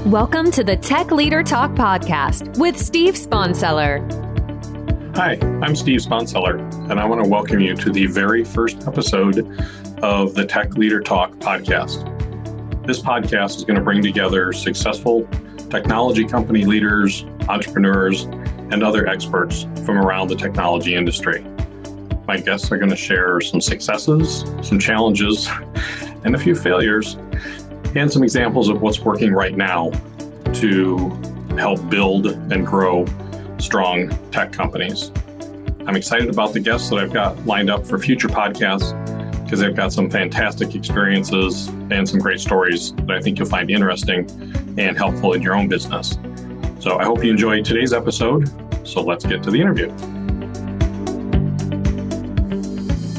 Welcome to the Tech Leader Talkpodcast with Steve Sponseller. Hi, I'm Steve Sponseller, and I want to welcome you to the very first episode of the Tech Leader Talkpodcast. This podcast is going to bring together successful technology company leaders, entrepreneurs, and other experts from around the technology industry. My guests are going to share some successes, some challenges, and a few failures, and some examples of what's working right now to help build and grow strong tech companies. I'm excited about the guests that I've got lined up for future podcasts because they've got some fantastic experiences and some great stories that I think you'll find interesting and helpful in your own business. So I hope you enjoyed today's episode. So let's get to the interview.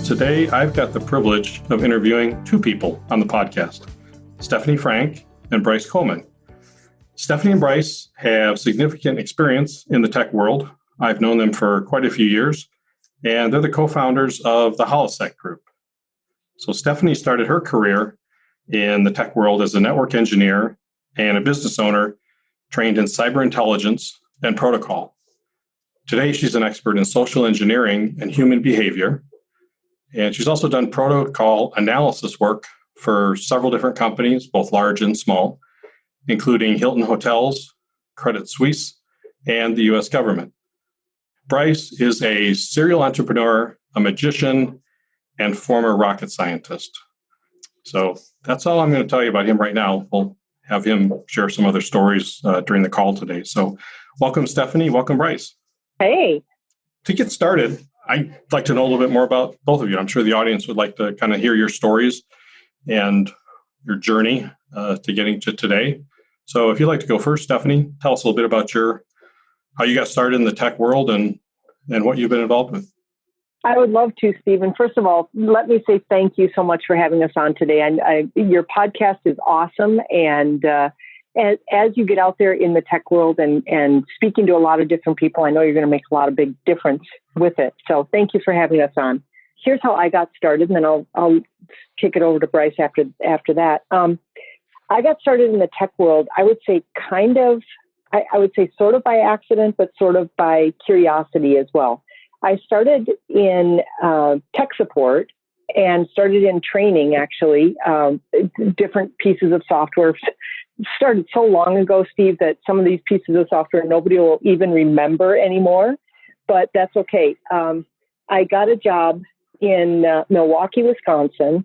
Today, I've got the privilege of interviewing two people on the podcast, Stephanie Frank and Bryce Kuhlman. Stephanie and Bryce have significant experience in the tech world. I've known them for quite a few years, and they're the co-founders of the Holisec Group. So Stephanie started her career in the tech world as a network engineer and a business owner trained in cyber intelligence and protocol. Today, she's an expert in social engineering and human behavior, and she's also done protocol analysis work for several different companies, both large and small, including Hilton Hotels, Credit Suisse, and the U.S. government. Bryce is a serial entrepreneur, a magician, and former rocket scientist. So that's all I'm going to tell you about him right now. We'll have him share some other stories during the call today. So welcome, Stephanie. Welcome, Bryce. Hey. To get started, I'd like to know a little bit more about both of you. I'm sure the audience would like to kind of hear your stories and your journey to getting to today. So if you'd like to go first, Stephanie, tell us a little bit about how you got started in the tech world and what you've been involved with. I would love to, Stephen. First of all, let me say thank you so much for having us on today. Your podcast is awesome. And as you get out there in the tech world and speaking to a lot of different people, I know you're going to make a lot of big difference with it. So thank you for having us on. Here's how I got started, and then I'll kick it over to Bryce after that. I got started in the tech world, I would say I would say sort of by accident, but sort of by curiosity as well. I started in tech support and started in training, actually, different pieces of software. Started so long ago, Steve, that some of these pieces of software nobody will even remember anymore, but that's okay. I got a job in Milwaukee, Wisconsin,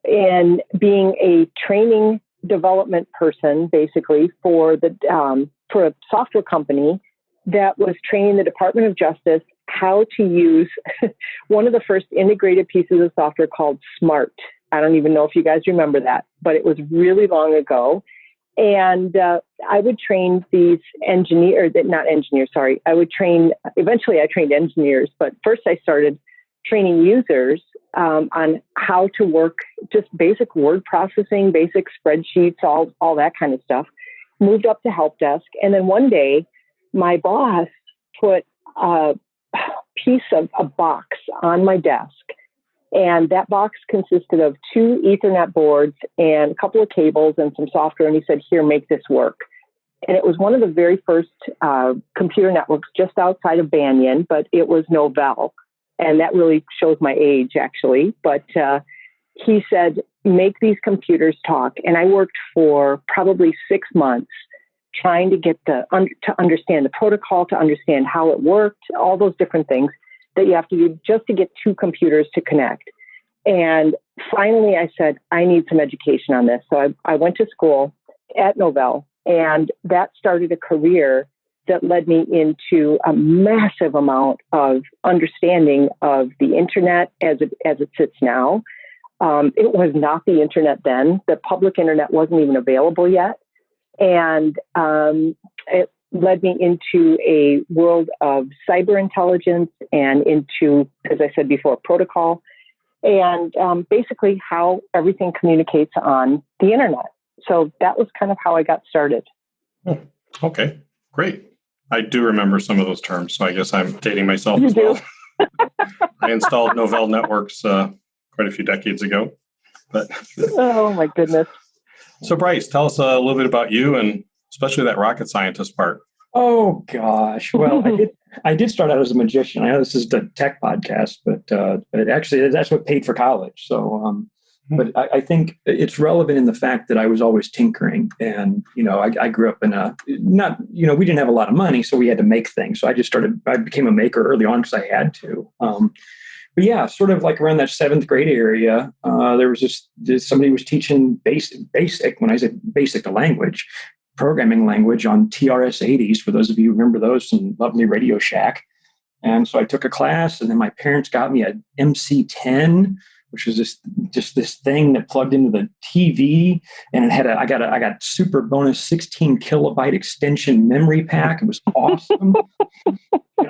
and being a training development person, basically, for a software company that was training the Department of Justice how to use one of the first integrated pieces of software called SMART. I don't even know if you guys remember that, but it was really long ago. And I would train these eventually I trained engineers, but first I started training users on how to work, just basic word processing, basic spreadsheets, all that kind of stuff. Moved up to help desk. And then one day, my boss put a piece of a box on my desk. And that box consisted of 2 Ethernet boards and a couple of cables and some software. And he said, here, make this work. And it was one of the very first computer networks just outside of Banyan, but it was Novell. And that really shows my age, actually. But he said, make these computers talk. And I worked for probably 6 months trying to get to understand the protocol, to understand how it worked, all those different things that you have to do just to get 2 computers to connect. And finally, I said, I need some education on this. So I went to school at Novell, and that started a career that led me into a massive amount of understanding of the internet as it sits now. It was not the internet then. The public internet wasn't even available yet. And it led me into a world of cyber intelligence and into, as I said before, protocol, and basically how everything communicates on the internet. So that was kind of how I got started. Okay, great. I do remember some of those terms, so I guess I'm dating myself as well. I installed Novell networks quite a few decades ago. But oh, my goodness. So Bryce, tell us a little bit about you and especially that rocket scientist part. Oh gosh. Well, I did start out as a magician. I know this is the tech podcast, but actually that's what paid for college. So, but I think it's relevant in the fact that I was always tinkering, and I grew up in we didn't have a lot of money, so we had to make things. So I became a maker early on because I had to. But yeah, sort of like around that 7th grade area, there was somebody was teaching basic. When I said basic, the language. Programming language on TRS-80s, for those of you who remember those, some lovely Radio Shack. And so I took a class, and then my parents got me a MC-10, which was just this thing that plugged into the TV, and it had I got super bonus 16 kilobyte extension memory pack. It was awesome.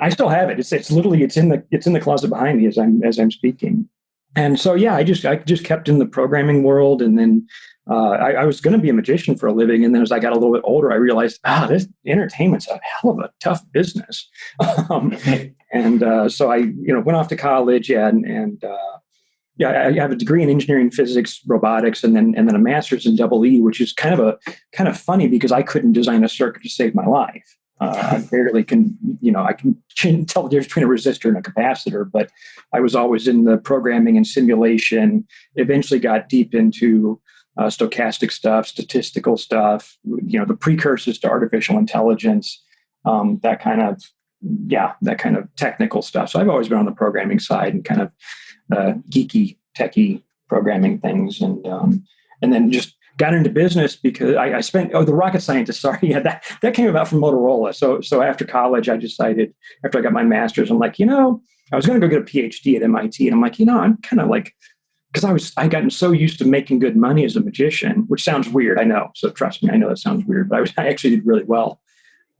I still have it. It's literally in the closet behind me as I'm speaking. And so yeah, I just kept in the programming world, and then I was going to be a magician for a living. And then as I got a little bit older, I realized, this entertainment's a hell of a tough business. So I, went off to college and I have a degree in engineering, physics, robotics, and then a master's in EE, which is kind of funny because I couldn't design a circuit to save my life. I barely can, I can tell the difference between a resistor and a capacitor, but I was always in the programming and simulation, eventually got deep into stochastic stuff, statistical stuff, the precursors to artificial intelligence, that kind of technical stuff. So I've always been on the programming side and kind of geeky, techie programming things. And then just got into business because I spent, the rocket scientist, sorry. Yeah, that came about from Motorola. So after college, I decided, after I got my master's, I'm like, I was going to go get a PhD at MIT. And I'm like, I'm kind of like, because I gotten so used to making good money as a magician, which sounds weird, I know. So trust me, I know that sounds weird, but I actually did really well.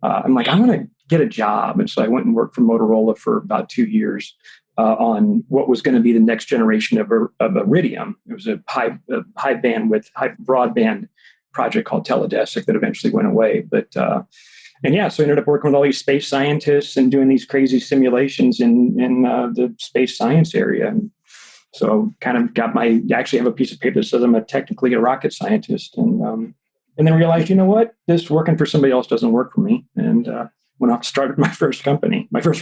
I'm like, I'm going to get a job. And so I went and worked for Motorola for about 2 years on what was going to be the next generation of Iridium. It was a high broadband project called Teledesic that eventually went away. So I ended up working with all these space scientists and doing these crazy simulations in the space science area. And so kind of I actually have a piece of paper that says I'm technically a rocket scientist. And then realized, this working for somebody else doesn't work for me. And went off and started my first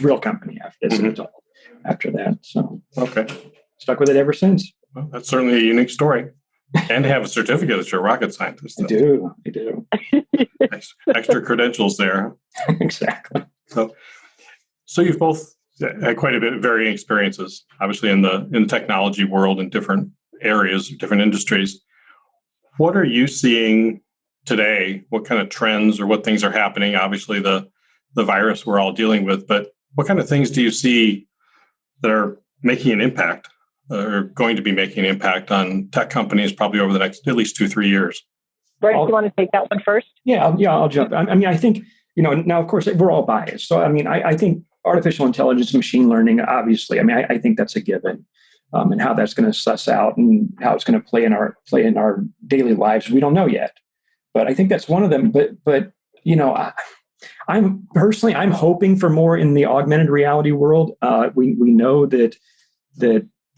real company as an adult after that. So okay, stuck with it ever since. Well, that's certainly a unique story. And have a certificate that you're a rocket scientist. I do. Extra credentials there. Exactly. So you've both had quite a bit of varying experiences, obviously in the technology world in different areas, different industries. What are you seeing today? What kind of trends or what things are happening? Obviously the virus we're all dealing with, but what kind of things do you see that are making an impact or going to be making an impact on tech companies probably over the next at least 2-3 years? Bryce, do you want to take that one first? Yeah, I'll jump. I mean, I think, now of course we're all biased. So, I mean, I think artificial intelligence, machine learning, obviously, I mean, I think that's a given. And how that's going to suss out and how it's going to play in our daily lives, we don't know yet. But I think that's one of them. But I'm hoping for more in the augmented reality world. We know that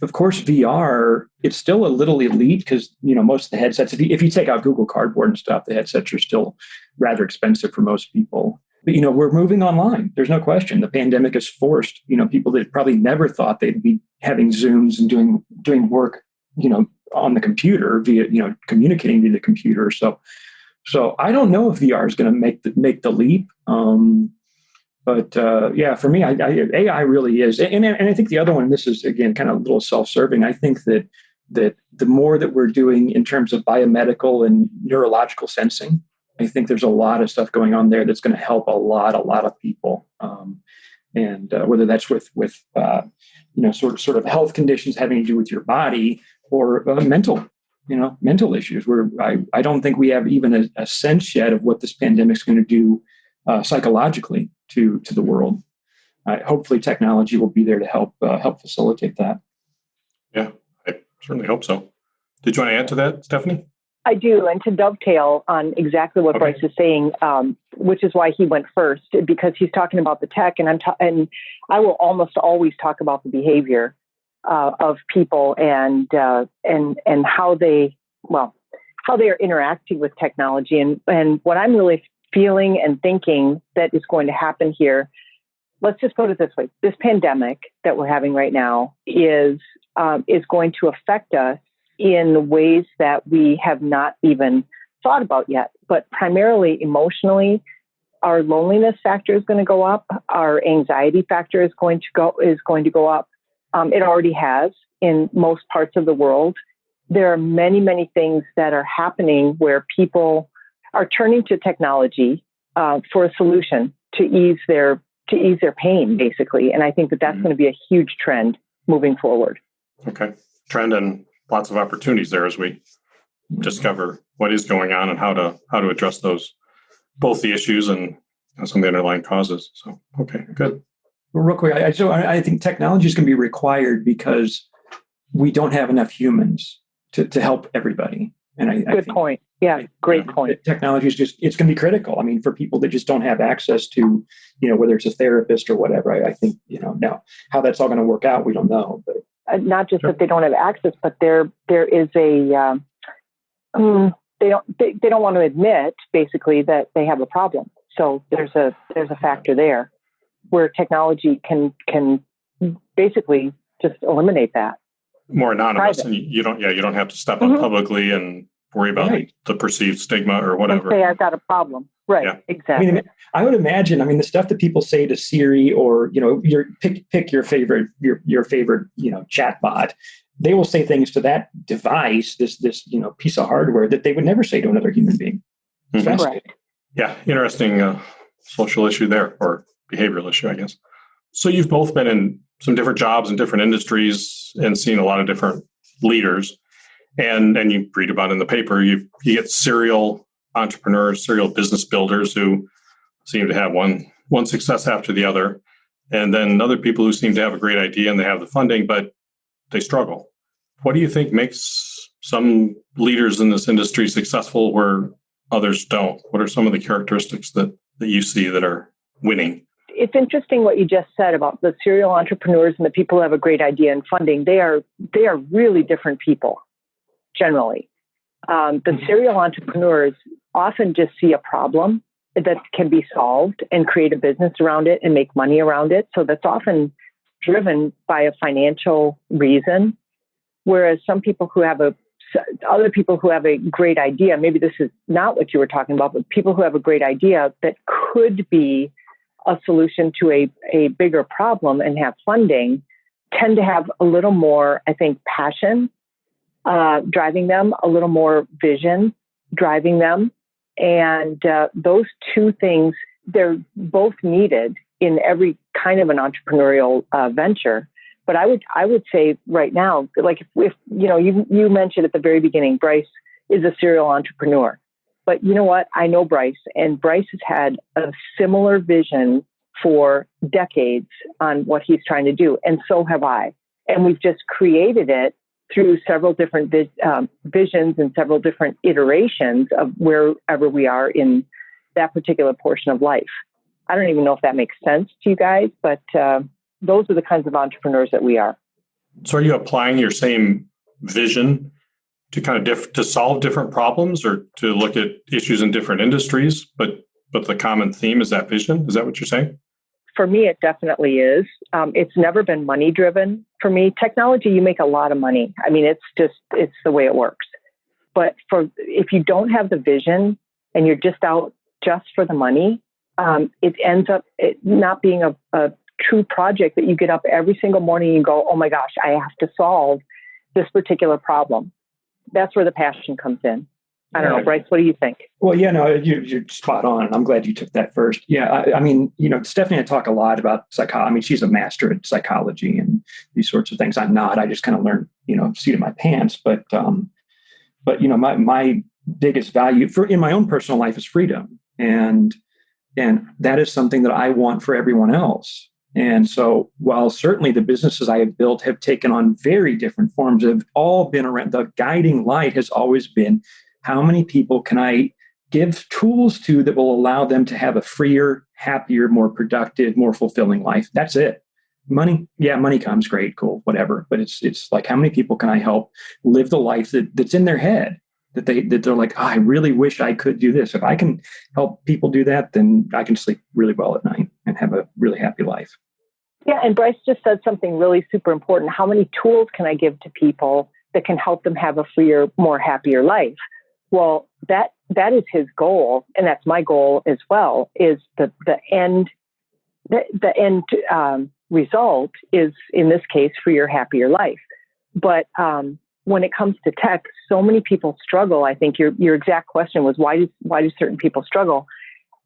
of course VR, it's still a little elite because most of the headsets, if you take out Google Cardboard and stuff, the headsets are still rather expensive for most people. But we're moving online. There's no question. The pandemic has forced people that probably never thought they'd be having Zooms and doing work on the computer via communicating via the computer. So I don't know if VR is going to make the leap. But for me, AI really is. And I think the other one, this is, again, kind of a little self-serving. I think that the more that we're doing in terms of biomedical and neurological sensing, I think there's a lot of stuff going on there that's going to help a lot of people. And whether that's with sort of health conditions having to do with your body or mental issues, where I don't think we have even a sense yet of what this pandemic is going to do psychologically to the world. Hopefully technology will be there to help facilitate that. Yeah, I certainly hope so. Did you want to add to that, Stephanie? I do. And to dovetail on exactly what Bryce is saying, which is why he went first, because he's talking about the tech, and and I will almost always talk about the behavior of people and how they are interacting with technology. And what I'm really feeling and thinking that is going to happen here. Let's just put it this way. This pandemic that we're having right now is going to affect us in ways that we have not even thought about yet, but primarily emotionally. Our loneliness factor is going to go up. Our anxiety factor is going to go up. It already has in most parts of the world. There are many, many things that are happening where people are turning to technology for a solution to ease their pain, basically. And I think that that's going to be a huge trend moving forward. Okay, trend and lots of opportunities there as we discover what is going on and how to address those, both the issues and some of the underlying causes. So, okay, good. Well, real quick, I think technology is going to be required because we don't have enough humans to help everybody. And I Good think, point. Yeah, great point. Technology is it's going to be critical. I mean, for people that just don't have access to, whether it's a therapist or whatever, I think, now how that's all going to work out, we don't know. But not just that they don't have access, but there is a they don't want to admit basically that they have a problem. So there's a factor there where technology can basically just eliminate that. More anonymous, Private. and you don't have to step up publicly and worry about the perceived stigma or whatever. And say I've got a problem. Right. Yeah. Exactly. I would imagine, the stuff that people say to Siri or, your pick your favorite, your favorite, chat bot, they will say things to that device, this piece of hardware that they would never say to another human being. Mm-hmm. Right. Yeah. Interesting social issue there, or behavioral issue, I guess. So you've both been in some different jobs in different industries and seen a lot of different leaders. And you read about in the paper, you get serial entrepreneurs, serial business builders who seem to have one success after the other. And then other people who seem to have a great idea and they have the funding, but they struggle. What do you think makes some leaders in this industry successful where others don't? What are some of the characteristics that you see that are winning? It's interesting what you just said about the serial entrepreneurs and the people who have a great idea and funding. They are really different people, generally. The serial entrepreneurs often just see a problem that can be solved and create a business around it and make money around it. So that's often driven by a financial reason. Whereas other people who have a great idea, maybe this is not what you were talking about, but people who have a great idea that could be a solution to a bigger problem and have funding tend to have a little more, I think, passion driving them, a little more vision driving them. And those two things, they're both needed in every kind of an entrepreneurial venture. But I would say right now, like if you mentioned at the very beginning, Bryce is a serial entrepreneur. But you know what? I know Bryce, and Bryce has had a similar vision for decades on what he's trying to do. And so have I. And we've just created it through several different visions and several different iterations of wherever we are in that particular portion of life. I don't even know if that makes sense to you guys, but those are the kinds of entrepreneurs that we are. So are you applying your same vision to kind of to solve different problems or to look at issues in different industries, but the common theme is that vision? Is that what you're saying? For me, it definitely is. It's never been money driven for me. Technology, you make a lot of money. I mean, it's the way it works. But if you don't have the vision and you're just out just for the money, it ends up not being a true project that you get up every single morning and go, oh my gosh, I have to solve this particular problem. That's where the passion comes in. I don't know, Bryce, what do you think? Well, you're spot on. I'm glad you took that first. Yeah, I mean, Stephanie and I talk a lot about psychology. I mean, she's a master at psychology and these sorts of things. I'm not. I just kind of learned, seat of my pants. But my biggest value in my own personal life is freedom, and that is something that I want for everyone else. And so, while certainly the businesses I have built have taken on very different forms, have all been around. The guiding light has always been, how many people can I give tools to that will allow them to have a freer, happier, more productive, more fulfilling life? That's it. Money comes, great, cool, whatever. But it's like, how many people can I help live the life that's in their head? that they're like, I really wish I could do this. If I can help people do that, then I can sleep really well at night and have a really happy life. Yeah, and Bryce just said something really super important. How many tools can I give to people that can help them have a freer, more happier life? Well, that is his goal, and that's my goal as well. Is the end result is, in this case, freer, happier life. But when it comes to tech, so many people struggle. I think your exact question was, why do certain people struggle?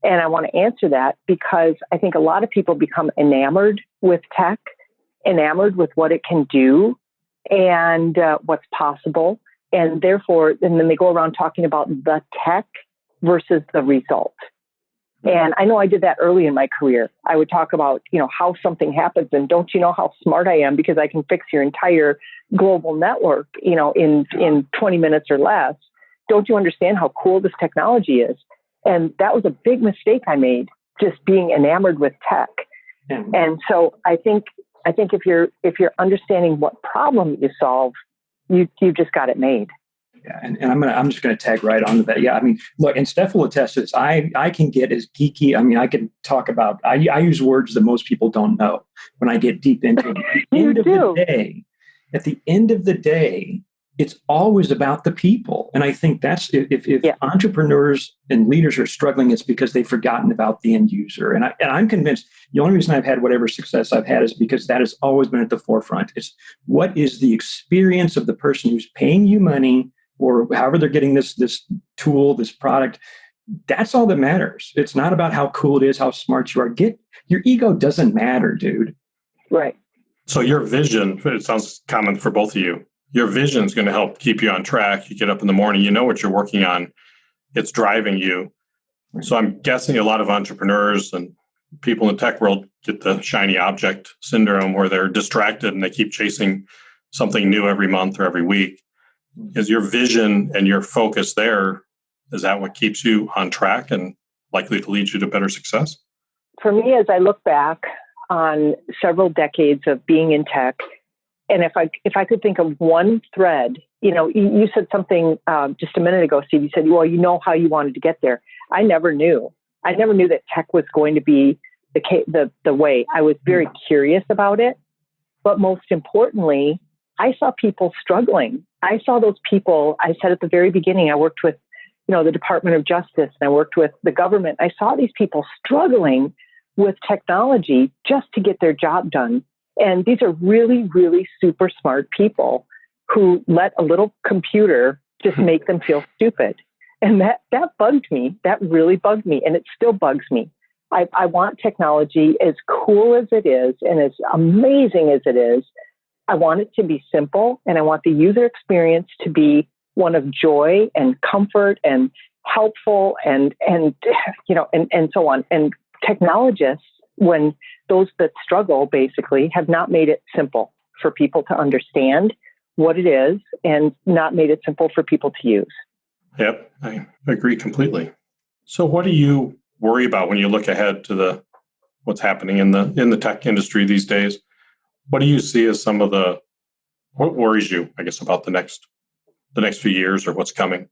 And I want to answer that because I think a lot of people become enamored with tech, enamored with what it can do and what's possible. And therefore, and then they go around talking about the tech versus the result. And I know I did that early in my career. I would talk about, how something happens, and don't you know how smart I am because I can fix your entire global network, in 20 minutes or less. Don't you understand how cool this technology is? And that was a big mistake I made, just being enamored with tech. Mm-hmm. And so I think if you're understanding what problem you solve, you just got it made. Yeah, and I'm just gonna tag right onto that. Yeah, I mean, look, and Steph will attest to this. I can get as geeky. I mean, I can talk about. I use words that most people don't know when I get deep into it. At the end of the day, it's always about the people. And I think that's if entrepreneurs and leaders are struggling, it's because they've forgotten about the end user. And I'm convinced the only reason I've had whatever success I've had is because that has always been at the forefront. It's what is the experience of the person who's paying you money or however they're getting this tool, this product. That's all that matters. It's not about how cool it is, how smart you are. Your ego doesn't matter, dude. Right. So your vision, it sounds common for both of you. Your vision is going to help keep you on track. You get up in the morning, you know what you're working on. It's driving you. So I'm guessing a lot of entrepreneurs and people in the tech world get the shiny object syndrome where they're distracted and they keep chasing something new every month or every week. Is your vision and your focus there, is that what keeps you on track and likely to lead you to better success? For me, as I look back on several decades of being in tech, and if I could think of one thread, you said something just a minute ago, Steve. You said, well, you know how you wanted to get there. I never knew. I never knew that tech was going to be the way. I was very curious about it. But most importantly, I saw people struggling. I saw those people. I said at the very beginning, I worked with, the Department of Justice, and I worked with the government. I saw these people struggling with technology just to get their job done. And these are really, really super smart people who let a little computer just make them feel stupid. And that bugged me. That really bugged me. And it still bugs me. I want technology, as cool as it is and as amazing as it is, I want it to be simple, and I want the user experience to be one of joy and comfort and helpful and so on. And technologists, when those that struggle basically have not made it simple for people to understand what it is and not made it simple for people to use. Yep, I agree completely. So what do you worry about when you look ahead to what's happening in the tech industry these days? What do you see as what worries you, I guess, about the next few years or what's coming?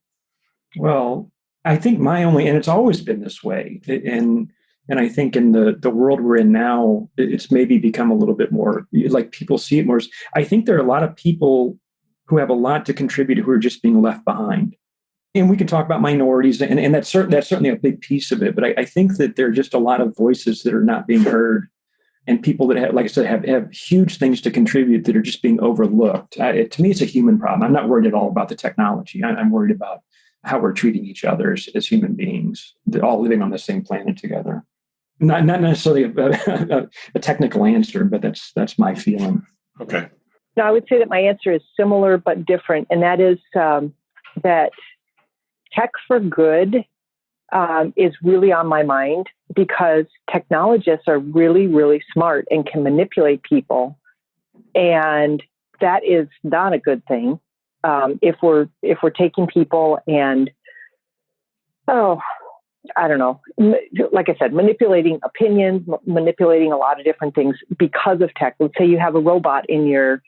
Well, I think and it's always been this way. And I think in the world we're in now, it's maybe become a little bit more like people see it more. I think there are a lot of people who have a lot to contribute who are just being left behind. And we can talk about minorities, and that's certainly a big piece of it. But I think that there are just a lot of voices that are not being heard, and people that have, like I said, have huge things to contribute that are just being overlooked. To me, it's a human problem. I'm not worried at all about the technology. I'm worried about how we're treating each other as human beings, they're all living on the same planet together. Not necessarily a technical answer, but that's my feeling. Okay. Now, I would say that my answer is similar but different, and that is that tech for good is really on my mind because technologists are really, really smart and can manipulate people, and that is not a good thing. If we're taking people and I don't know, like I said, manipulating opinions, manipulating a lot of different things because of tech. Let's say you have a robot in your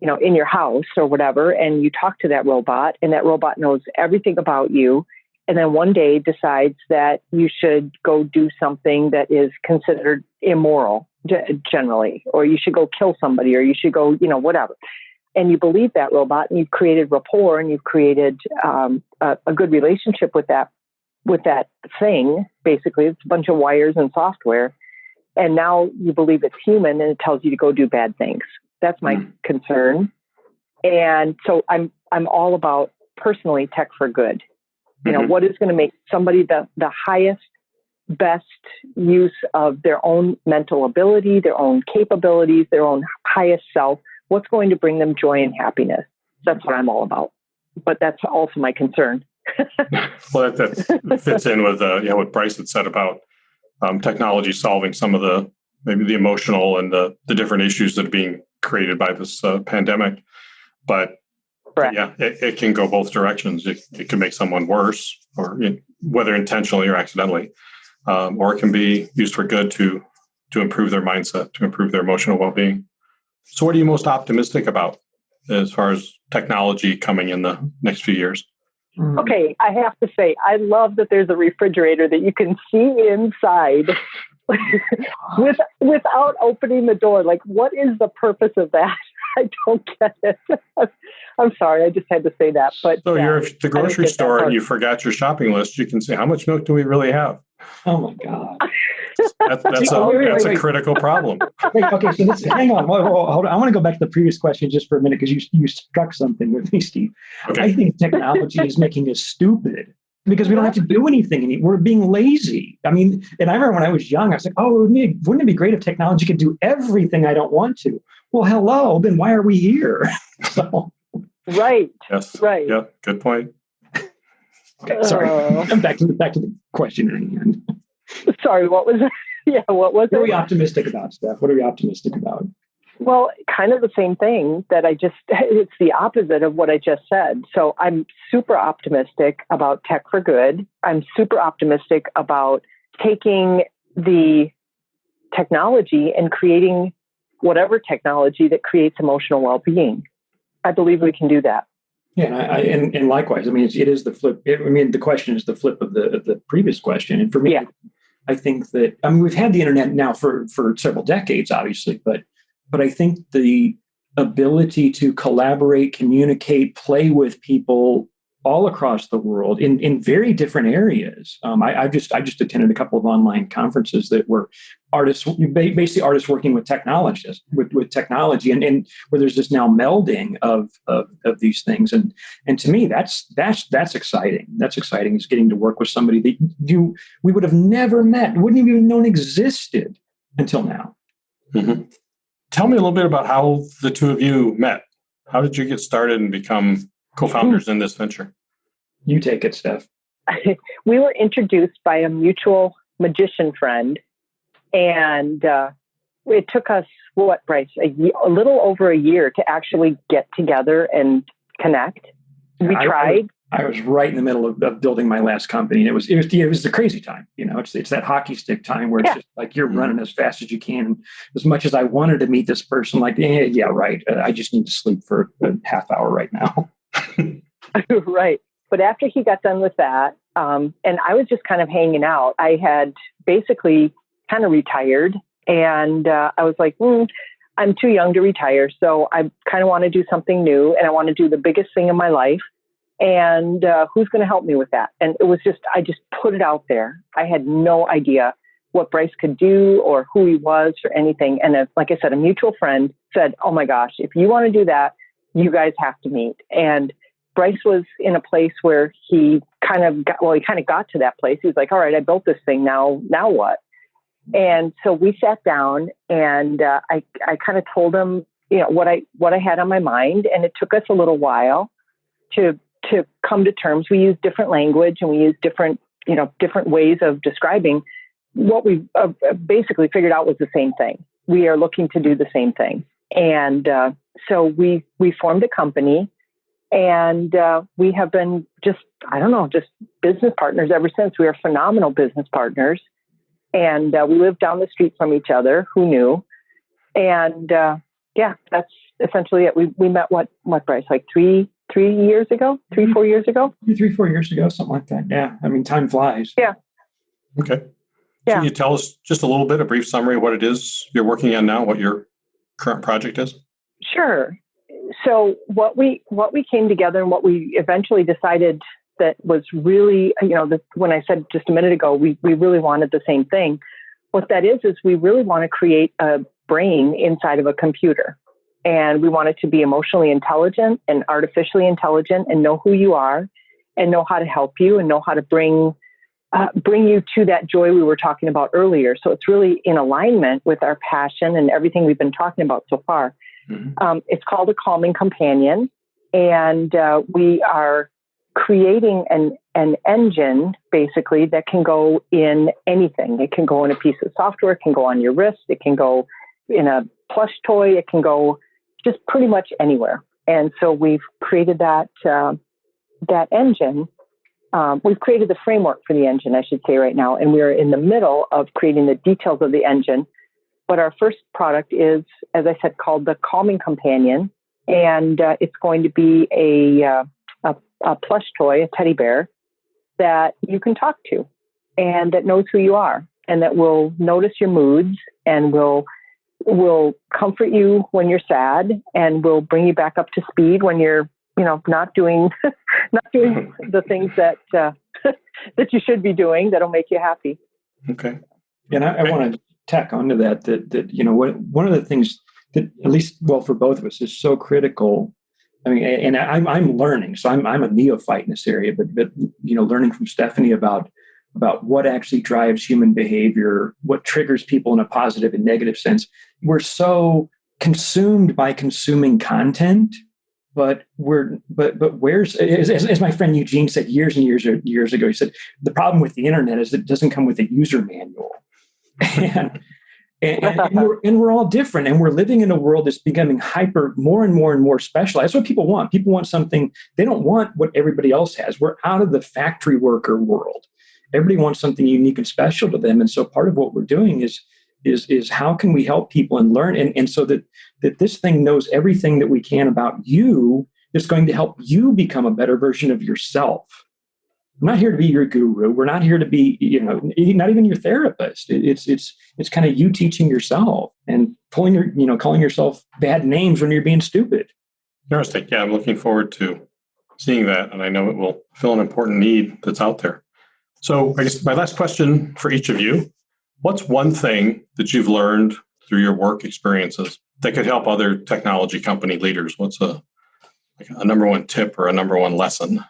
in your house or whatever, and you talk to that robot, and that robot knows everything about you. And then one day decides that you should go do something that is considered immoral generally, or you should go kill somebody, or you should go, whatever. And you believe that robot, and you've created rapport, and you've created a good relationship with that thing. Basically, it's a bunch of wires and software. And now you believe it's human, and it tells you to go do bad things. That's my concern. And so I'm all about, personally, tech for good. What is going to make somebody the highest, best use of their own mental ability, their own capabilities, their own highest self? What's going to bring them joy and happiness? That's what I'm all about. But that's also my concern. Well, that fits in with what Bryce had said about technology solving some of maybe the emotional and the different issues that are being created by this pandemic. But yeah, it can go both directions. It can make someone worse, or whether intentionally or accidentally, or it can be used for good to improve their mindset, to improve their emotional well-being. So what are you most optimistic about as far as technology coming in the next few years? Okay, I have to say, I love that there's a refrigerator that you can see inside without opening the door. Like, what is the purpose of that? I don't get it. I'm sorry, I just had to say that. But so you're at the grocery store and you forgot your shopping list. You can say, how much milk do we really have? Oh my God. That's a critical problem. Okay, so hang on. Hold on. I want to go back to the previous question just for a minute, because you struck something with me, Steve. Okay. I think technology is making us stupid because we don't have to do anything anymore. We're being lazy. I mean, and I remember when I was young, I was like, wouldn't it be great if technology could do everything I don't want to? Well, hello, then why are we here? Right. Yes. Right. Yeah. Good point. Okay, sorry. I'm back to the question at the end. Sorry, what was it? Yeah, what was it? What are we optimistic about, Steph? What are we optimistic about? Well, kind of the same thing it's the opposite of what I just said. So I'm super optimistic about tech for good. I'm super optimistic about taking the technology and creating whatever technology that creates emotional well-being. I believe we can do that. Yeah, and likewise, I mean, it is the flip. The question is the flip of the previous question. And for me, I think that, we've had the internet now for several decades, obviously, but I think the ability to collaborate, communicate, play with people all across the world in very different areas. I just attended a couple of online conferences that were basically artists working with technologists, with technology, and where there's this now melding of these things. And to me, that's exciting. That's exciting, is getting to work with somebody that we would have never met, wouldn't even known existed until now. Mm-hmm. Tell me a little bit about how the two of you met. How did you get started and become co-founders in this venture? You take it, Steph. We were introduced by a mutual magician friend, and it took us, Bryce, a little over a year to actually get together and connect. We tried. I was right in the middle of building my last company. It was the crazy time. It's that hockey stick time where it's just like you're running as fast as you can. And as much as I wanted to meet this person, like, right. I just need to sleep for a half hour right now. Right. But after he got done with that, and I was just kind of hanging out, I had basically kind of retired, and I was like, I'm too young to retire. So I kind of want to do something new, and I want to do the biggest thing in my life. And who's going to help me with that? And it was I just put it out there. I had no idea what Bryce could do or who he was or anything. And like I said, a mutual friend said, oh my gosh, if you want to do that, you guys have to meet. And Bryce was in a place where he kind of got to that place. He was like, all right, I built this thing. Now what? And so we sat down, and I kind of told him, what I had on my mind. And it took us a little while to come to terms. We use different language, and we use different ways of describing what we basically figured out was the same thing. We are looking to do the same thing. And so we formed a company, and we have been just business partners ever since. We are phenomenal business partners. And we live down the street from each other. Who knew? And essentially it. We met what Bryce, like 4 years ago? 4 years ago, something like that. Yeah. I mean, time flies. Yeah. Okay. Yeah. Can you tell us just a little bit, a brief summary of what it is you're working on now, what your current project is? Sure. So what we came together and what we eventually decided that was really, when I said just a minute ago, we really wanted the same thing. What that is we really want to create a brain inside of a computer. And we want it to be emotionally intelligent and artificially intelligent and know who you are and know how to help you and know how to bring you to that joy we were talking about earlier. So it's really in alignment with our passion and everything we've been talking about so far. Mm-hmm. It's called a calming companion. And we are creating an engine, basically, that can go in anything. It can go in a piece of software. It can go on your wrist. It can go in a plush toy. It can go just pretty much anywhere. And so we've created that engine. We've created the framework for the engine, I should say, right now. And we're in the middle of creating the details of the engine. But our first product is, as I said, called the Calming Companion. And it's going to be a plush toy, a teddy bear, that you can talk to and that knows who you are and that will notice your moods and will comfort you when you're sad and will bring you back up to speed when you're, not doing the things that that you should be doing that'll make you happy. Okay. And I want to tack onto that one of the things that, at least, well, for both of us, is so critical. I mean, and I'm learning, so I'm a neophyte in this area, but learning from Stephanie about what actually drives human behavior, what triggers people in a positive and negative sense. We're so consumed by consuming content, but where's, as my friend Eugene said years and years ago, he said, the problem with the internet is it doesn't come with a user manual. And we're all different, and we're living in a world that's becoming more and more specialized. That's what people want. People want something. They don't want what everybody else has. We're out of the factory worker world. Everybody wants something unique and special to them. And so part of what we're doing is how can we help people and learn, and so that this thing knows everything that we can about you, that's going to help you become a better version of yourself. I'm not here to be your guru. We're not here to be, not even your therapist. It's kind of you teaching yourself and calling yourself bad names when you're being stupid. Interesting. Yeah, I'm looking forward to seeing that, and I know it will fill an important need that's out there. So I guess my last question for each of you: what's one thing that you've learned through your work experiences that could help other technology company leaders? What's a number one tip or a number one lesson?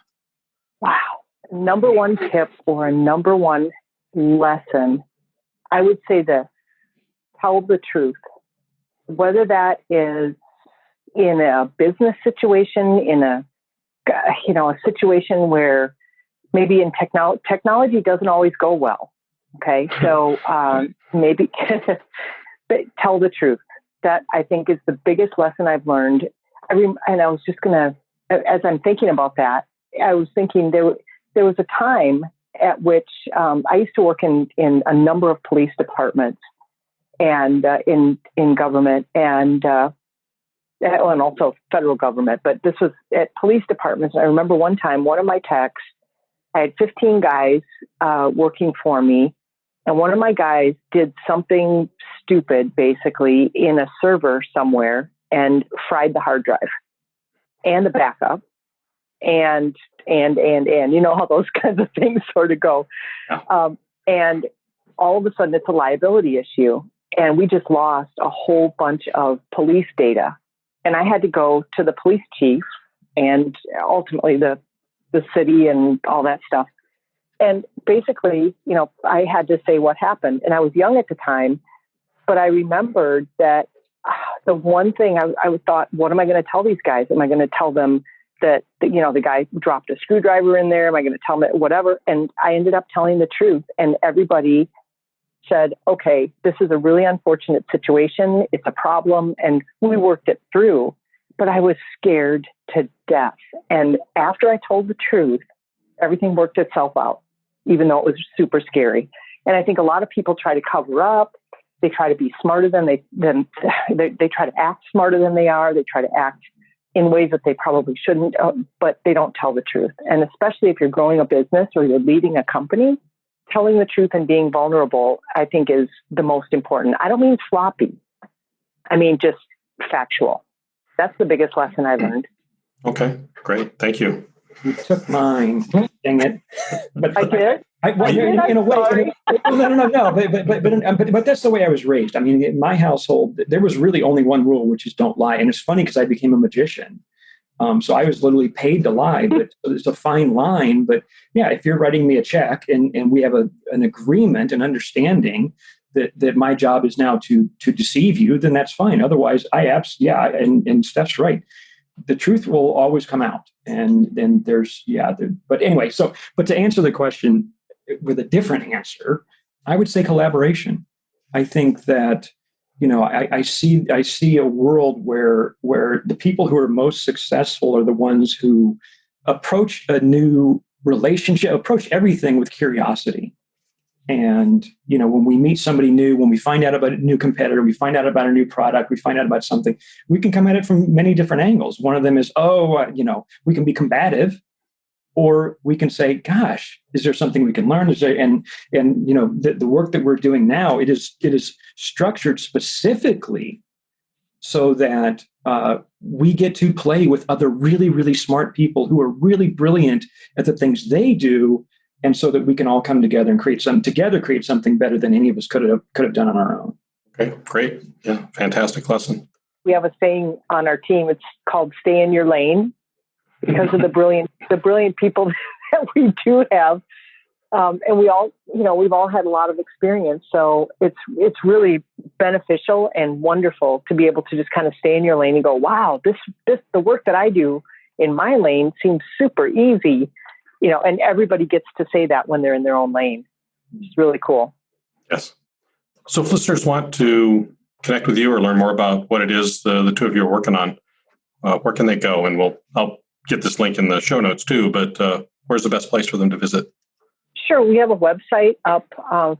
Wow. Number one tip or a number one lesson, I would say this: tell the truth. Whether that is in a business situation, in a situation where maybe in technology doesn't always go well. Okay, so maybe but tell the truth. That, I think, is the biggest lesson I've learned. And I was just gonna, as I'm thinking about that, I was thinking there was a time at which I used to work in a number of police departments and in government and also federal government. But this was at police departments. I remember one time, one of my techs, I had 15 guys working for me, and one of my guys did something stupid, basically, in a server somewhere and fried the hard drive and the backup. And you know how those kinds of things sort of go. Yeah. And all of a sudden it's a liability issue. And we just lost a whole bunch of police data. And I had to go to the police chief and ultimately the city and all that stuff. And basically, I had to say what happened. And I was young at the time, but I remembered that the one thing I thought, what am I going to tell these guys? Am I going to tell them that, the guy dropped a screwdriver in there? Am I going to tell them whatever? And I ended up telling the truth. And everybody said, okay, this is a really unfortunate situation. It's a problem. And we worked it through. But I was scared to death. And after I told the truth, everything worked itself out, even though it was super scary. And I think a lot of people try to cover up They try to be smarter than they try to act smarter than they are. They try to act in ways that they probably shouldn't, but they don't tell the truth. And especially if you're growing a business or you're leading a company, telling the truth and being vulnerable, I think, is the most important. I don't mean sloppy. I mean just factual. That's the biggest lesson I've learned. Okay, great. Thank you. You took mine. Dang it. But I did? In a way. No. But that's the way I was raised. I mean, in my household, there was really only one rule, which is don't lie. And it's funny because I became a magician. So I was literally paid to lie, but it's a fine line. But yeah, if you're writing me a check and we have an agreement, an understanding that my job is now to deceive you, then that's fine. Otherwise, and Steph's right. The truth will always come out. And then but anyway, but to answer the question with a different answer, I would say collaboration. I think that, I see a world where the people who are most successful are the ones who approach a new relationship, approach everything with curiosity. And, when we meet somebody new, when we find out about a new competitor, we find out about a new product, we find out about something, we can come at it from many different angles. One of them is, we can be combative, or we can say, gosh, is there something we can learn? The work that we're doing now, it is structured specifically so that we get to play with other really, really smart people who are really brilliant at the things they do. And so that we can all come together and create something better than any of us could have done on our own. Okay, great. Yeah, fantastic lesson. We have a saying on our team. It's called "Stay in your lane," because of the brilliant people that we do have, and we've all had a lot of experience. So it's really beneficial and wonderful to be able to just kind of stay in your lane and go, wow, this the work that I do in my lane seems super easy. And everybody gets to say that when they're in their own lane. It's really cool. Yes. So if listeners want to connect with you or learn more about what it is the two of you are working on, where can they go? And I'll get this link in the show notes too, but where's the best place for them to visit? Sure. We have a website up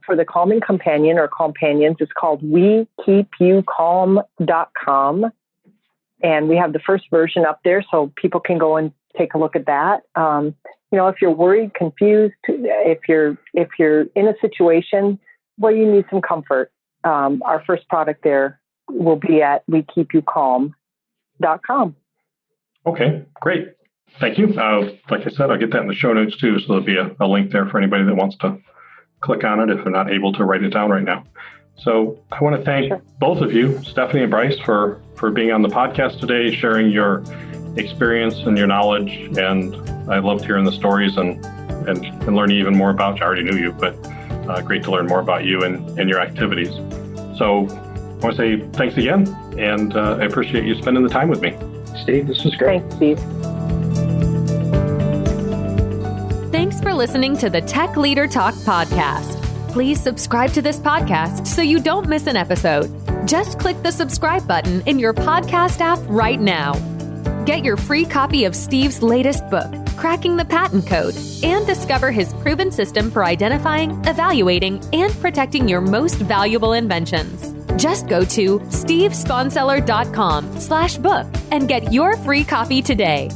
for the Calming Companion or Calmpanions. It's called wekeepyoucalm.com. And we have the first version up there so people can go and take a look at that. If you're worried, confused, if you're in a situation where you need some comfort, our first product there will be at wekeepyoucalm.com. Okay, great. Thank you. Like I said, I'll get that in the show notes too, so there'll be a link there for anybody that wants to click on it if they're not able to write it down right now. So I want to thank both of you, Stephanie and Bryce, for being on the podcast today, sharing your experience and your knowledge. And I loved hearing the stories and learning even more about you. I already knew you, but great to learn more about you and your activities. So I want to say thanks again, and I appreciate you spending the time with me. Steve, this was great. Thanks, Steve. Thanks for listening to the Tech Leader Talk podcast. Please subscribe to this podcast so you don't miss an episode. Just click the subscribe button in your podcast app right now. Get your free copy of Steve's latest book, Cracking the Patent Code, and discover his proven system for identifying, evaluating, and protecting your most valuable inventions. Just go to stevesponseller.com/book and get your free copy today.